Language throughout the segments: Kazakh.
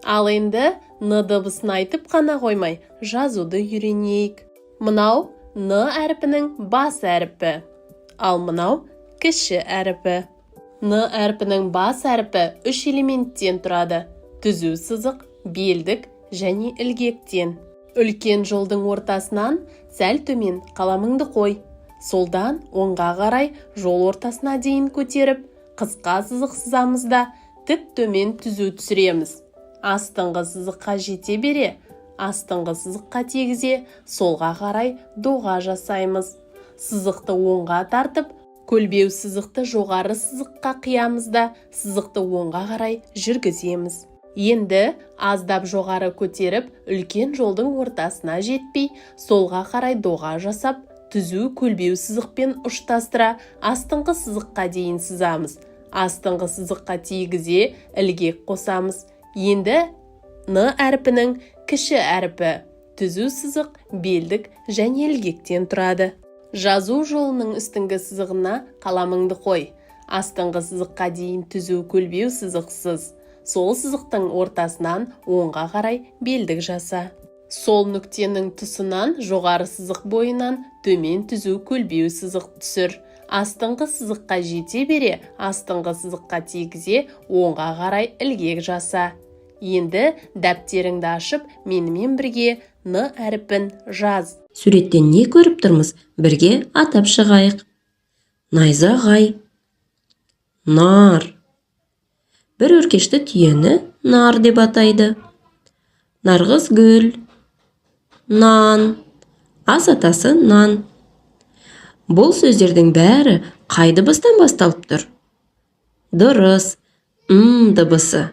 Ал енді Н дыбысын айтып қана қоймай, жазуды үйренейік. Мынау Н әрпінің бас әрпі. Ал мынау кіші әрпі. Н әрпінің бас әрпі 3 элементтен тұрады. Түзу сызық, белдік және ілгектен. Үлкен жолдың ортасынан сәл төмен қаламыңды қой. Солдан оңға қарай жол ортасына дейін көтеріп, қысқа сызық сызамыз да тік төмен түзу түсіреміз. Астыңғы сызыққа жете бере, астыңғы сызыққа тегізе, солға қарай доға жасаймыз. Сызықты оңға тартып, көлбеу сызықты жоғары сызыққа қиямыз да, сызықты оңға қарай жүргіземіз. Енді аздап жоғары көтеріп, үлкен жолдың ортасына жетпей, солға қарай доға жасап, түзу көлбеу сызықпен ұштастыра, астыңғы сызыққа дейін сызамыз. Астыңғы сызыққа тигізе, ілгек қосамыз. Енді Н әрпінің кіші әрпі, түзу сызық, белдік және ілгектен тұрады. Жазу жолының үстіңгі сызығына қаламыңды қой. Астыңғы сызыққа дейін түзу көлбеу сызықсыз. Сол сызықтың ортасынан оңға қарай белдік жаса. Сол нүктенің тұсынан жоғары сызық бойынан төмен түзу көлбеу сызық түсір. Астыңғы сызыққа жете бере, астыңғы сызыққа тигізе, оңға қарай ілгек жаса. Енді дәптеріңді ашып, менімен бірге Н әрпін жаз. Суреттен не көріп тұрмыз? Бірге атап шығайық. Найзағай, нар. Бір өркешті түйені нар деп атайды. Нарғыз гүл, нан. Ас атасы нан. Бұл сөздердің бәрі қай дыбыстан басталып тұр? Дұрыс, дыбысы.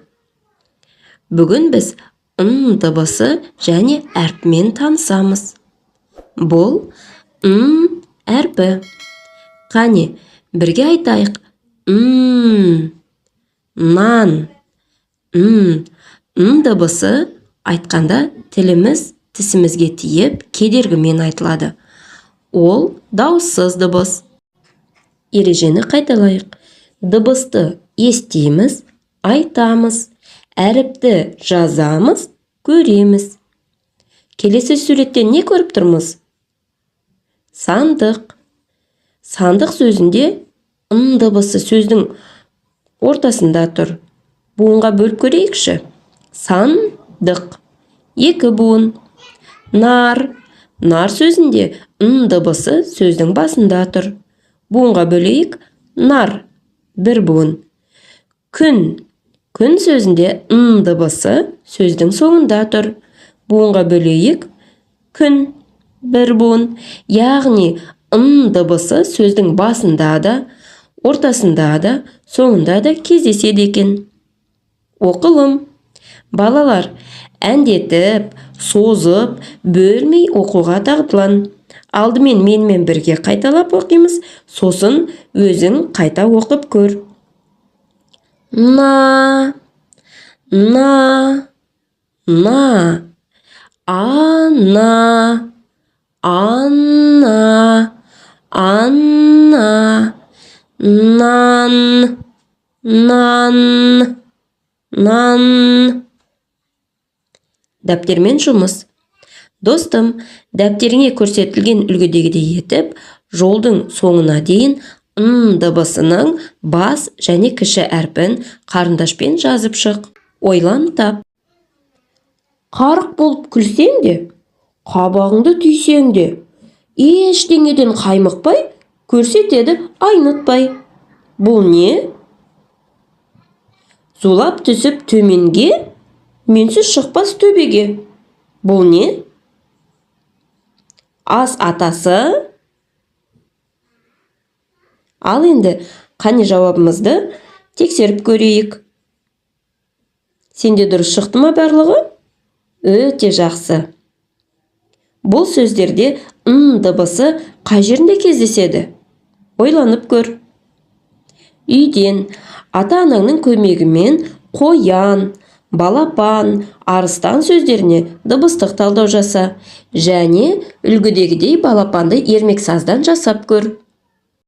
Бүгін біз дыбысы және әрпімен танысамыз. Бұл әрпі. Қане, бірге айтайық. Нан. Дыбысы айтқанда тіліміз тісімізге тиіп, кедергімен айтылады. Ол дауыссыз дыбыс. Ережені қайталайық. Дыбысты естиміз, айтамыз, әріпті жазамыз, көреміз. Келесі суреттен не көріп тұрмыз? Сандық. Сандық сөзінде дыбысы сөздің ортасында тұр. Буынға бөліп көрейікші. Сандық. 2 буын. Нар. Нар сөзінде дыбысы сөздің басында тұр. Буынға бөлейік. Нар. 1 буын. Күн. Күн сөзінде дыбысы сөздің соңында тұр. Буынға бөлейік. Күн. 1 буын. Яғни дыбысы сөздің басында да, ортасында да, соңында да кездеседі екен. Оқылым. Балалар, әндетіп, созып, бөлмей оқуға дағдылан. Алдымен менімен бірге қайталап оқимыз, сосын өзің қайта оқып көр. На, на, на, ана, анна, анна, нан, нан, нан. Дәптермен жұмыс. Достым, дәптеріңе көрсетілген үлгідегідей етіп, жолдың соңына дейін дыбысының бас және кіші әрпін қарындашпен жазып шық. Ойлан тап. Қарық болып күлсең де, қабағыңды түйсең де, ештеңеден қаймықпай, көрсетеді айнытпай. Бұл не? Зулап түсіп төменге, менсіз шықпас төбеге. Бұл не? Ас атасы. Ал енді қане жауабымызды тексеріп көрейік. Сенде дұрыс шықты ма барлығы? Өте жақсы. Бұл сөздерде дыбысы қай жерінде кездеседі? Ойланып көр. Үйден, ата-анаңның көмегімен қоян, балапан, арыстан сөздеріне дыбыстық талдау жаса. Және үлгідегідей балапанды ермексаздан жасап көр.